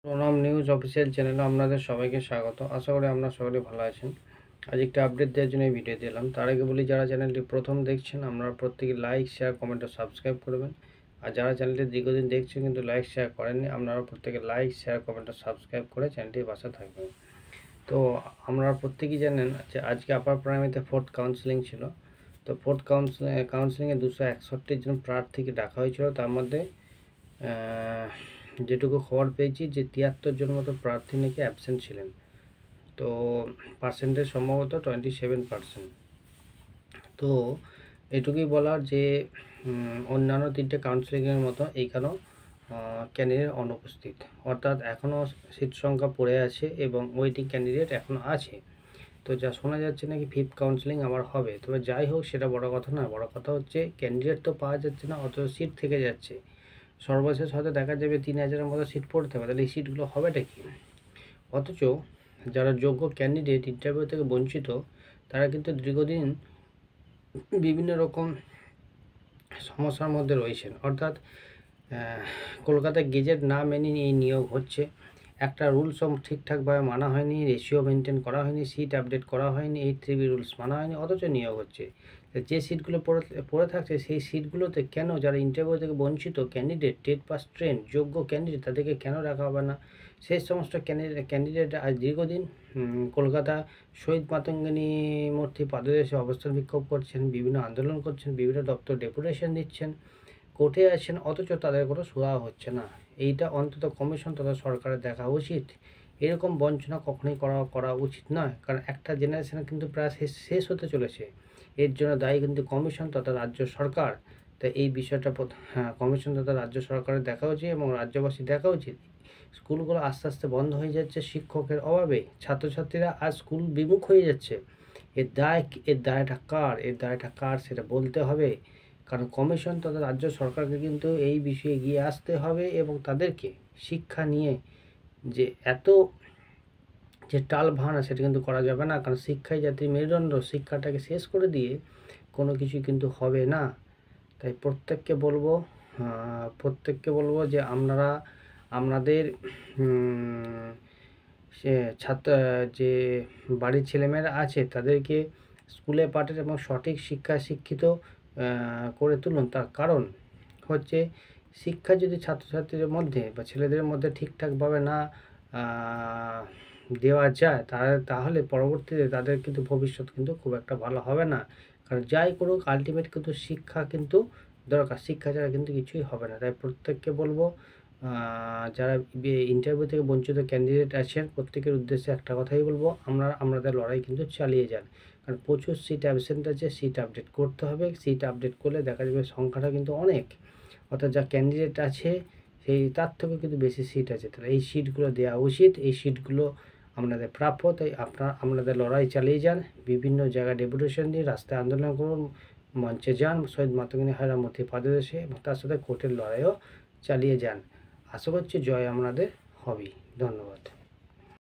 প্রণাম news official চ্যানেলে আপনাদের সবাইকে স্বাগত। আশা করি আপনারা সকলে ভালো আছেন। আজ একটা আপডেট দেওয়ার জন্য এই ভিডিও দিলাম। তার আগে বলি, যারা চ্যানেলটি প্রথম দেখছেন আপনারা প্রত্যেকে লাইক, শেয়ার, কমেন্ট ও সাবস্ক্রাইব করবেন। আর যারা চ্যানেলটি দীর্ঘদিন দেখছেন কিন্তু লাইক শেয়ার করেননি, আপনারা প্রত্যেকে লাইক, শেয়ার, কমেন্ট ও সাবস্ক্রাইব করে চ্যানেলটির পাশে থাকবেন। তো আপনারা প্রত্যেকেই জানেন যে আজকে আপার প্রাইমারিতে 4th কাউন্সিলিং ছিল। তো 4th কাউন্সিলিংয়ে 261 জন প্রার্থীকে ডাকা হয়েছিল। তার মধ্যে যেটুকু খবর পেয়েছি যে 73 জন মতো প্রার্থী নাকি অ্যাবসেন্ট ছিলেন। তো পার্সেন্টেজ সম্ভবত 27%। তো এটুকুই বলার যে অন্যান্য 3টে কাউন্সিলিংয়ের মতো এইখানেও ক্যান্ডিডেট অনুপস্থিত, অর্থাৎ এখনও সিট সংখ্যা পড়ে আছে এবং ওয়েটিং ক্যান্ডিডেট এখনও আছে। তো যা শোনা যাচ্ছে নাকি 5th কাউন্সিলিং আবার হবে। তবে যাই হোক, সেটা বড় কথা না। বড় কথা হচ্ছে ক্যান্ডিডেট তো পাওয়া যাচ্ছে না, অথচ সিট থেকে যাচ্ছে। সর্বশেষ হয়তো দেখা যাবে 3000-এর মতো সিট পড়তে হবে। তাহলে এই সিটগুলো হবেটা কি? অথচ যারা যোগ্য ক্যান্ডিডেট ইন্টারভিউ থেকে বঞ্চিত, তারা কিন্তু দীর্ঘদিন বিভিন্ন রকম সমস্যার মধ্যে রয়েছেন। অর্থাৎ কলকাতায় গেজেট না মেনে এই নিয়োগ হচ্ছে। একটা রুলস ঠিকঠাকভাবে মানা হয়নি, রেশিও মেনটেন করা হয়নি, সিট আপডেট করা হয়নি, 8-3B রুলস মানা হয়নি, অথচ নিয়োগ হচ্ছে। যে সিটগুলো পড়ে থাকছে সেই সিটগুলোতে কেন যারা ইন্টারভিউ থেকে বঞ্চিত ক্যান্ডিডেট, টেট পাস ট্রেন্ড যোগ্য ক্যান্ডিডেট, তাদেরকে কেন রাখা হবে না? সেই সমস্ত ক্যান্ডিডেট আজ দীর্ঘদিন কলকাতা শহীদ মাতঙ্গিনী মূর্তি পাদদেশে অবস্থান বিক্ষোভ করছেন, বিভিন্ন আন্দোলন করছেন, বিভিন্ন দপ্তর ডেপুটেশন দিচ্ছেন, কোর্টে আছেন, অথচ তাদের কোনো সুরাহা হচ্ছে না। এইটা অন্তত কমিশন তথা সরকারের দেখা উচিত। এরকম বঞ্চনা কখনোই করা উচিত নয়, কারণ একটা জেনারেশন কিন্তু প্রায় শেষ হতে চলেছে। এর জন্য দায়ী কিন্তু কমিশন তথা রাজ্য সরকার। তাই এই বিষয়টা কমিশন তথা রাজ্য সরকারের দেখা উচিত এবং রাজ্যবাসী দেখা উচিত। স্কুলগুলো আস্তে আস্তে বন্ধ হয়ে যাচ্ছে শিক্ষকের অভাবে, ছাত্রছাত্রীরা আজ স্কুল বিমুখ হয়ে যাচ্ছে। এর দায়টা কার সেটা বলতে হবে। কারণ কমিশন তথা রাজ্য সরকারকে কিন্তু এই বিষয়ে এগিয়ে আসতে হবে এবং তাদেরকে শিক্ষা নিয়ে যে এত যে টালভাঙা, সেটা কিন্তু করা যাবে না। কারণ শিক্ষাই জাতির মেরুদণ্ড। শিক্ষাটাকে শেষ করে দিয়ে কোনো কিছু কিন্তু হবে না। তাই প্রত্যেককে বলবো যে আপনাদের সে যে বাড়ির ছেলেমেয়েরা আছে তাদেরকে স্কুলে পাঠান এবং সঠিক শিক্ষিত করে তুলুন। তার কারণ হচ্ছে, শিক্ষা যদি ছাত্রছাত্রীদের মধ্যে বা ছেলেদের মধ্যে ঠিকঠাকভাবে না দেওয়া যায়, তাহলে পরবর্তীতে তাদের কিন্তু ভবিষ্যৎ কিন্তু খুব একটা ভালো হবে না। কারণ যাই করুক, আলটিমেট কিন্তু শিক্ষা কিন্তু দরকার। শিক্ষা ছাড়া কিন্তু কিছুই হবে না। তাই প্রত্যেককে বলবো, যারা ইন্টারভিউ থেকে বঞ্চিত ক্যান্ডিডেট আছেন, প্রত্যেকের উদ্দেশ্যে একটা কথাই বলবো, আপনাদের লড়াই কিন্তু চালিয়ে যান। কারণ প্রচুর সিট অ্যাবসেন্ট আছে, সিট আপডেট করতে হবে। সিট আপডেট করলে দেখা যাবে সংখ্যাটা কিন্তু অনেক, অর্থাৎ যা ক্যান্ডিডেট আছে তার থেকেও কিন্তু বেশি সিট আছে। তাহলে এই সিটগুলো দেওয়া উচিত, এই সিটগুলো আপনাদের প্রাপ্য। তাই আপনাদের লড়াই চালিয়ে যান। বিভিন্ন জায়গায় ডেপুটেশন দিয়ে রাস্তায় আন্দোলন করুন, মঞ্চে যান, শহীদ মাতঙ্গিনী হাজরা মূর্তি পাদদেশে, এবং তার সাথে কোর্টের লড়াইও চালিয়ে যান। আশা করছি জয় আপনাদের হবেই। ধন্যবাদ।